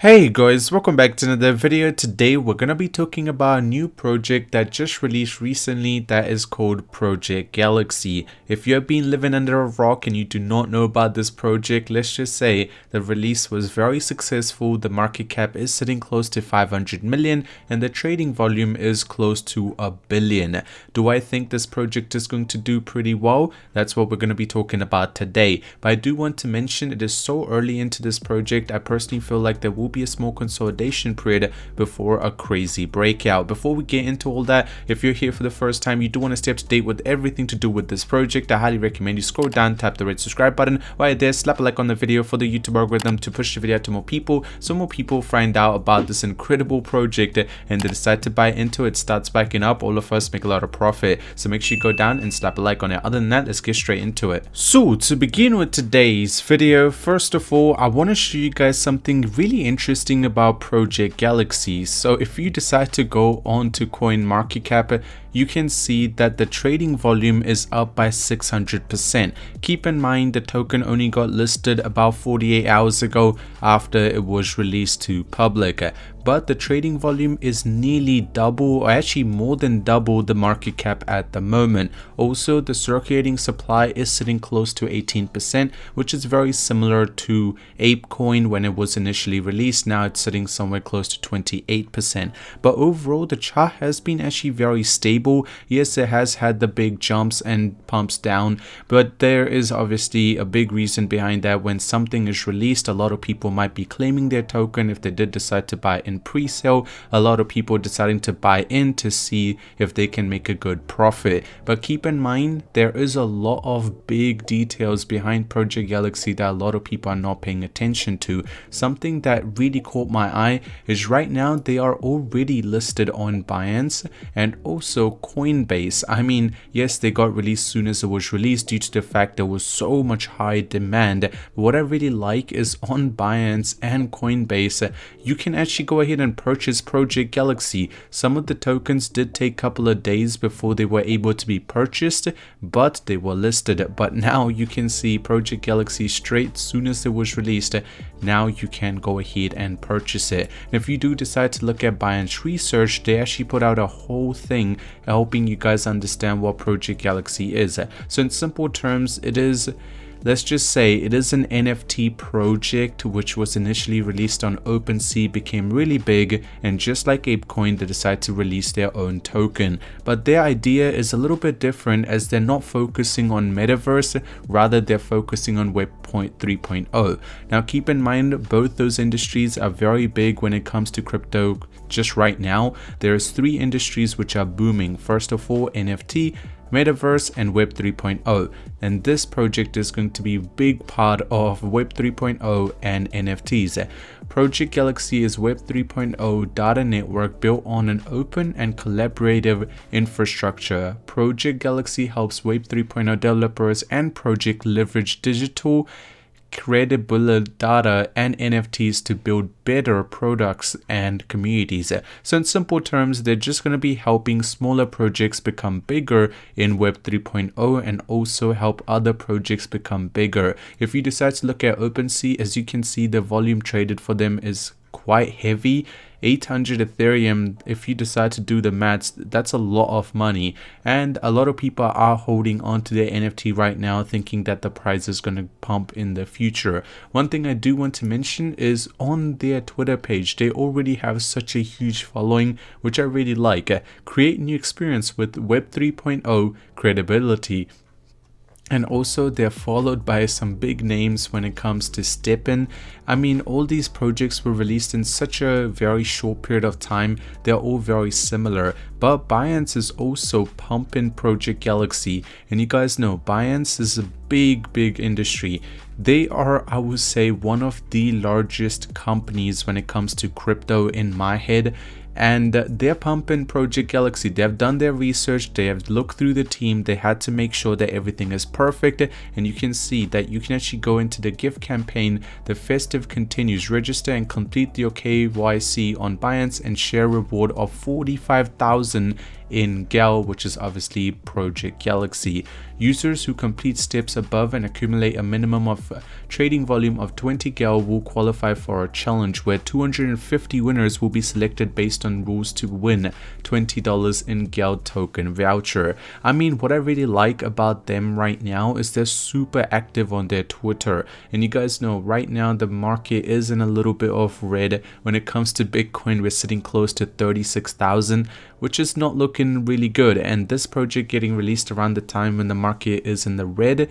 Hey guys, welcome back to another video. Today we're going to be talking about a new project that just released recently that is called Project Galaxy. If you have been living under a rock and you do not know about this project, let's just say the release was very successful. The market cap is sitting close to 500 million and the trading volume is close to 1 billion. Do I think this project is going to do pretty well? That's what we're going to be talking about today. But I do want to mention it is so early into this project. I personally feel like there will be a small consolidation period before a crazy breakout. Before we get into all that, if you're here for the first time, you do want to stay up to date with everything to do with this project, I highly recommend you scroll down, tap the red subscribe button right there, slap a like on the video for the YouTube algorithm to push the video out to more people, so more people find out about this incredible project and they decide to buy into it, start spiking up, all of us make a lot of profit. So make sure you go down and slap a like on it. Other than that, let's get straight into it. So to begin with today's video, first of all, I want to show you guys something really interesting about Project Galaxy. So if you decide to go on to CoinMarketCap, you can see that the trading volume is up by 600%. Keep in mind the token only got listed about 48 hours ago after it was released to public, but the trading volume is nearly double, or actually more than double, the market cap at the moment. Also, the circulating supply is sitting close to 18%, which is very similar to ApeCoin when it was initially released. Now it's sitting somewhere close to 28%. But overall, the chart has been actually very stable. Yes, it has had the big jumps and pumps down, but there is obviously a big reason behind that. When something is released, a lot of people might be claiming their token if they did decide to buy in pre-sale. A lot of people deciding to buy in to see if they can make a good profit. But keep in mind, there is a lot of big details behind Project Galaxy that a lot of people are not paying attention to. Something that really caught my eye is right now they are already listed on Binance and also Coinbase. I mean, yes, they got released soon as it was released due to the fact there was so much high demand. But what I really like is on Binance and Coinbase, you can actually go ahead and purchase Project Galaxy. Some of the tokens did take a couple of days before they were able to be purchased, but they were listed. But now you can see Project Galaxy straight soon as it was released. Now you can go ahead and purchase it. And if you do decide to look at Binance research, they actually put out a whole thing helping you guys understand what Project Galaxy is. So in simple terms, it is, let's just say it is an NFT project which was initially released on OpenSea, became really big, and just like ApeCoin, they decide to release their own token. But their idea is a little bit different, as they're not focusing on metaverse, rather they're focusing on Web 3.0. Now keep in mind, both those industries are very big when it comes to crypto. Just right now, there's 3 industries which are booming. First of all, NFT, Metaverse, and Web 3.0, and this project is going to be a big part of Web 3.0 and NFTs. Project Galaxy is Web 3.0 data network built on an open and collaborative infrastructure. Project Galaxy helps Web 3.0 developers and projects leverage digital credible data and NFTs to build better products and communities. So in simple terms, they're just going to be helping smaller projects become bigger in Web 3.0 and also help other projects become bigger. If you decide to look at OpenSea, as you can see, the volume traded for them is quite heavy. 800 Ethereum, if you decide to do the maths, that's a lot of money, and a lot of people are holding on to their NFT right now thinking that the price is going to pump in the future. One thing I do want to mention is on their Twitter page, they already have such a huge following, which I really like. Create new experience with Web 3.0 credibility. And also they're followed by some big names when it comes to Stepin. I mean, all these projects were released in such a very short period of time. They're all very similar. But Binance is also pumping Project Galaxy. And you guys know Binance is a big industry. They are, I would say, one of the largest companies when it comes to crypto in my head. And they're pumping Project Galaxy. They have done their research, they have looked through the team, they had to make sure that everything is perfect, and you can see that you can actually go into the gift campaign. The festive continues. Register and complete your KYC on Binance and share reward of 45,000 in GAL, which is obviously Project Galaxy. Users who complete steps above and accumulate a minimum of trading volume of 20 GAL will qualify for a challenge where 250 winners will be selected based on rules to win $20 in GAL token voucher. I mean, what I really like about them right now is they're super active on their Twitter, and you guys know right now the market is in a little bit of red. When it comes to Bitcoin, we're sitting close to 36,000, which is not looking really good, and this project getting released around the time when the market is in the red,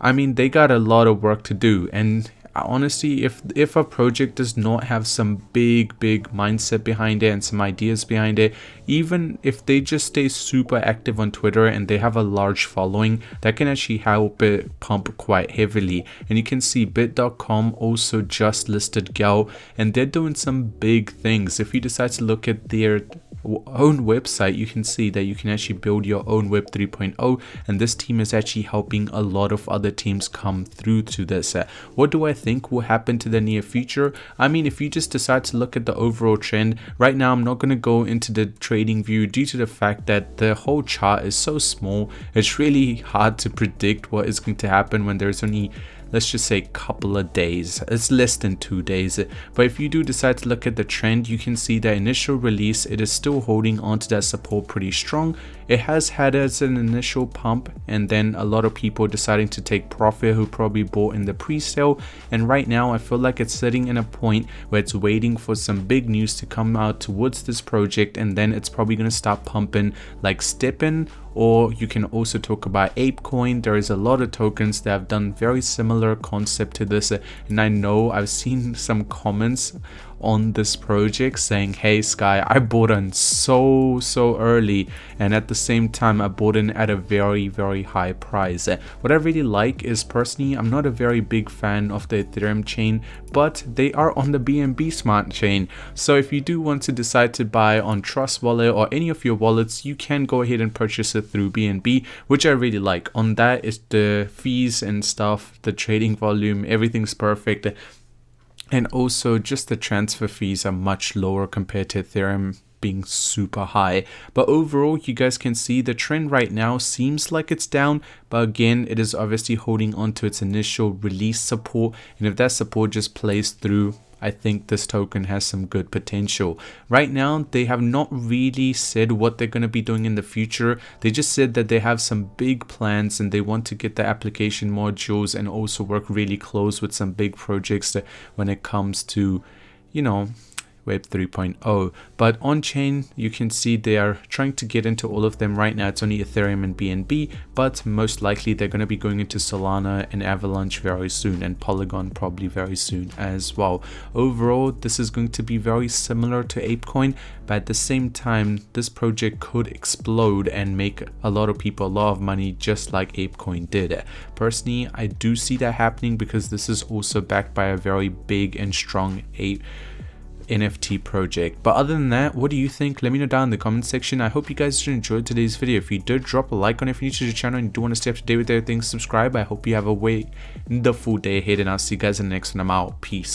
I mean, they got a lot of work to do. And honestly, if a project does not have some big mindset behind it and some ideas behind it, even if they just stay super active on Twitter and they have a large following, that can actually help it pump quite heavily. And you can see bit.com also just listed GAL, and they're doing some big things. If you decide to look at their own website, you can see that you can actually build your own Web 3.0, and this team is actually helping a lot of other teams come through to this. What do I think will happen to the near future? I mean, if you just decide to look at the overall trend right now, I'm not going to go into the trading view due to the fact that the whole chart is so small. It's really hard to predict what is going to happen when there's only, let's just say, a couple of days. It's less than 2 days. But if you do decide to look at the trend, you can see that initial release, it is still holding on to that support pretty strong. It has had as an initial pump, and then a lot of people deciding to take profit who probably bought in the pre-sale, and right now I feel like it's sitting in a point where it's waiting for some big news to come out towards this project, and then it's probably going to start pumping like Steppen. Or you can also talk about ApeCoin. There is a lot of tokens that have done very similar concept to this, and I know I've seen some comments on this project saying, hey Sky, I bought in so early, and at the same time I bought in at a very high price. What I really like is, personally, I'm not a very big fan of the Ethereum chain, but they are on the BNB smart chain, so if you do want to decide to buy on Trust Wallet or any of your wallets, you can go ahead and purchase it through BNB, which I really like. On that is the fees and stuff, the trading volume, everything's perfect. And also just the transfer fees are much lower compared to Ethereum being super high. But overall, you guys can see the trend right now seems like it's down, but again, it is obviously holding on to its initial release support, and if that support just plays through, I think this token has some good potential. Right now, they have not really said what they're going to be doing in the future. They just said that they have some big plans and they want to get the application modules and also work really close with some big projects when it comes to, you know, Web 3.0. But on chain, you can see they are trying to get into all of them. Right now it's only Ethereum and BNB, but most likely they're going to be going into Solana and Avalanche very soon, and Polygon probably very soon as well. Overall, this is going to be very similar to ApeCoin, but at the same time, this project could explode and make a lot of people a lot of money, just like ApeCoin did. Personally, I do see that happening because this is also backed by a very big and strong NFT project. But other than that, what do you think? Let me know down in the comment section. I hope you guys enjoyed today's video. If you did, drop a like on it. If you're new to the channel and you do want to stay up to date with everything, subscribe. I hope you have a wonderful day ahead, and I'll see you guys in the next one. I'm out. Peace.